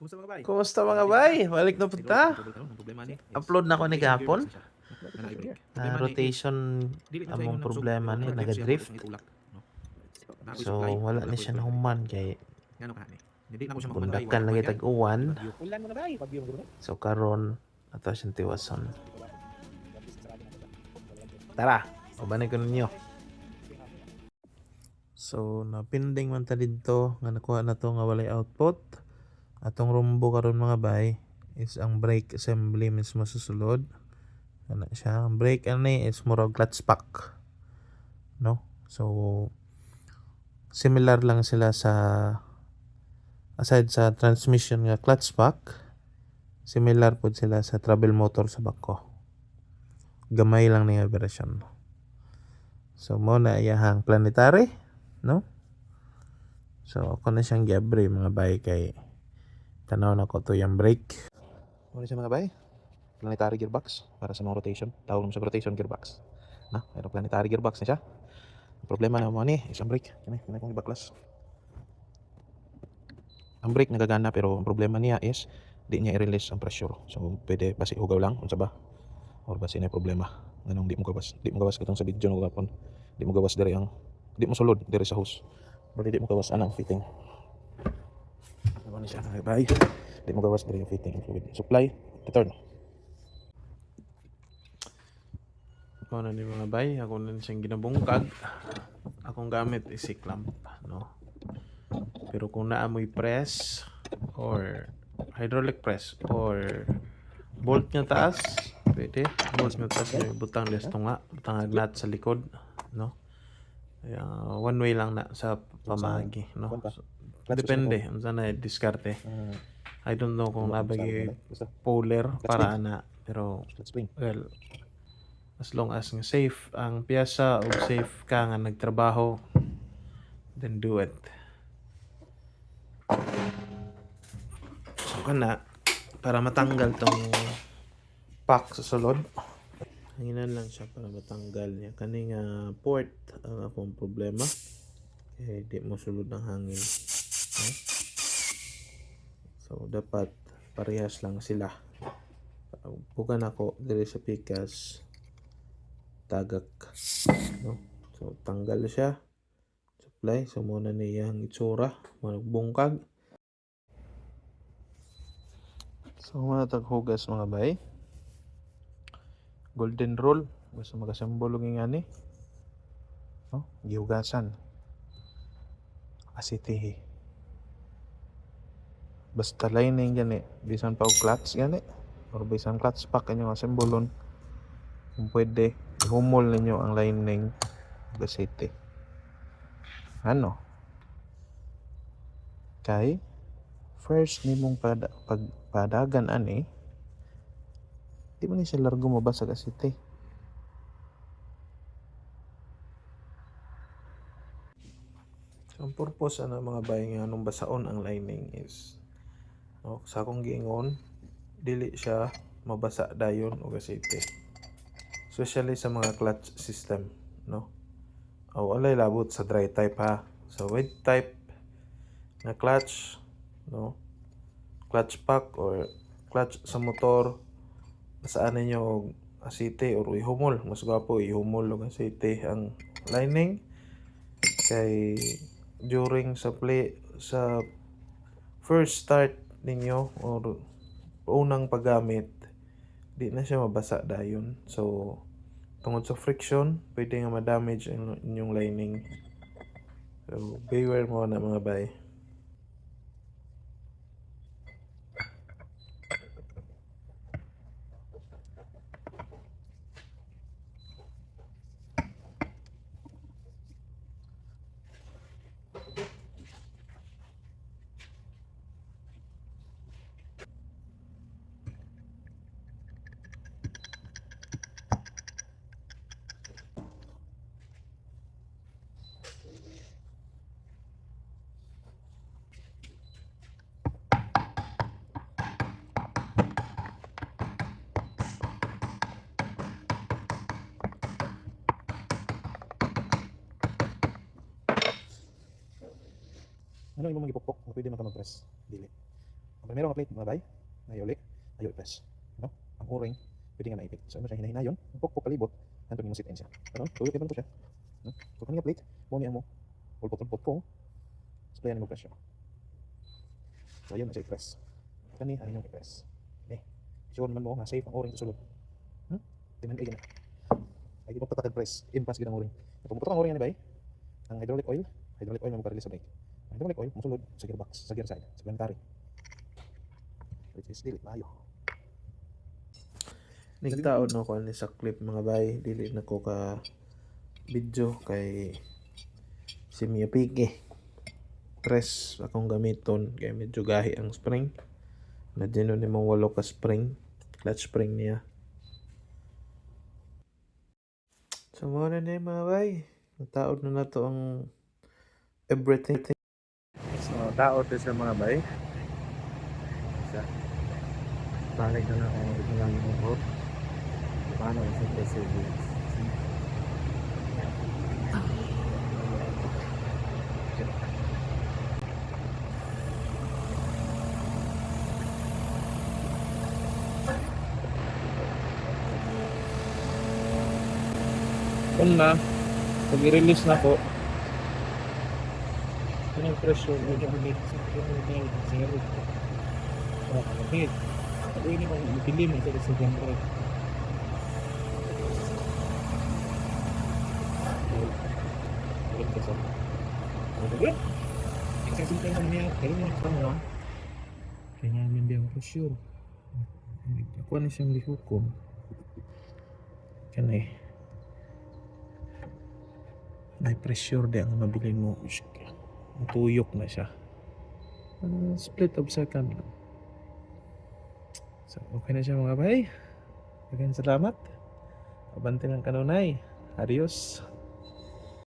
Kumusta mga bay? Kumusta mga bay? Balik na punta. Ang problema ni Upload na ko ni gapon. na i-break. Problema ni Rotation dili na sa among ingon problema ni nagadrift. itulak, no. Na ako So supply, wala wala ni ko siya i-break. nahuman kay Ngano ka ni? Hindi na ko siya mahuman bay. bundakan lagi tag uwan. Ulan mo na bay, pagbiyo mo guro. So karon ato siyang tiwason. Tara, ubanay ko ninyo. So napinding man ta didto nga nakuha na to nga walay output. Atong rumbo karon mga bay is ang brake assembly mismo susulod. Ano siya, ang brake ani is murag clutch pack. No? So similar lang sila sa aside sa transmission nga clutch pack, similar po sila sa travel motor sa bako. Gamay lang niya version. So mo na iyahang planetary, no? So ako na siyang giabre mga bay kay tanaw na ko to yung brake. Ano siya mga bay? Planetary gearbox para sa mga rotation. Tawag mo sa rotation gearbox. Na, pero planetary gearbox na siya. Ang problema na mo ni isang brake. Kani kong ibaklas. Ang brake nagagana pero ang problema niya is di niya i-release ang pressure. So pwede pasihugaw lang unsa ba? Or basi na problema. Nganong di mo gawas. Di mo gawas katong sa video no gapon. Di mo gawas diri ang di mo sulod diri sa hose. Bali di mo gawas anang fitting. Ano ni siya? Bye. Di mo gawas diri ang fitting fluid. Supply return. Ano ni mga bay, ako na siyang ginabungkag. Akong gamit is clamp, no? Pero kung naamoy press or hydraulic press or bolt nga taas, pwede. Bolt nga taas yung butang listo nga, butang nut sa likod, no? One way lang na sa pamagi, no? So, depende, kung saan na diskarte. I don't know kung nabagi polar para na, pero well, as long as nga safe ang piyasa o safe ka nga nagtrabaho, then do it. So kana para matanggal tong pack sa sulod. Hanginan lang siya para matanggal niya. Kani nga port ang akong problema. Eh di mo sulod ng hangin. Okay? So dapat parehas lang sila. Bukan ako diri sa pikas tagak, no? So tanggal siya. Supply. So muna niya ang itsura. Magbungkag. So mga taghugas mga bay. Golden rule. Basta mag-assemble ng ngani. No? Gihugasan. Asitihi. Basta lining gani. Bisan pa og clutch gani. Or bisan clutch pack inyong assemblon. Kung pwede, ihumol ninyo ang lining ng asiti. Ano? Kay first nimong padagan ani, di man ni siya largo mabasag asiti. So ang purpose ana mga bay nga anong basaon ang lining is, no, sa akong giingon dili siya mabasa dayon og asiti. Especially sa mga clutch system, no? O walay labot sa dry type ha. Sa wet type na clutch, no? Clutch pack or clutch sa motor, basaan ninyo og asite or ihumol. Mas gwapo ihumol og asite ang lining kay during sa first start ninyo or unang paggamit, di na siya mabasa dayon. So tungod sa friction, pwede nga ma-damage ang inyong lining. So beware mo na mga bay. Ano yung mga ipokpok? Pwede man ka mag-press. Dili. Primero nga plate mga bay. Ayo ulit. Ayo i-press. No? Ang o-ring pwede nga naipit. So ano siya hinahinayon, ang pokpok palibot, nanto mo sit in siya. Karon, tuyok ibang to siya. No? So kanina plate, mo ni amo. Pulpot-pulpot ko. Sprayan mo pressure. So ayun na siya i-press. Kani ay yung i-press. Okay. Sure naman mo nga safe ang o-ring sa sulod. Tingnan kayo na. Ay di mo patakad press. Impass gid ang o-ring. Pumuputok ang o-ring ani bay. Ang hydraulic oil mo makarelease sa brake. Ang hydraulic oil musulod sa gearbox, sa gear side, sa planetary. Which is dili maayo. Nagtaon ako ni sa clip mga bay, dili na ko ka video kay si Mia Piki. Press akong gamiton kay medyo gahi ang spring. Imagine ni mong walo ka spring, clutch spring niya. So mo na ni mga bay. Nagtaon na to ang everything. So taon to sa mga bay. Balik na ako ng lang yung paano sa perseverance. Kung na, pag i-release na po, yun ang pressure, medyo ulit sa zero. So, kapit. Pag ini ko, ipilim ito sa siyempre. Ulit ka sa ulit. Exercise tayo niya, kaya niya sa mga. Kaya namin din ang pressure. Ako na siyang lihukom. Kan may pressure di ang mabilin mo. Matuyok na siya. Split of second lang. So, okay na siya mga bay. Maraming salamat. Abante ng kanunay. Adios.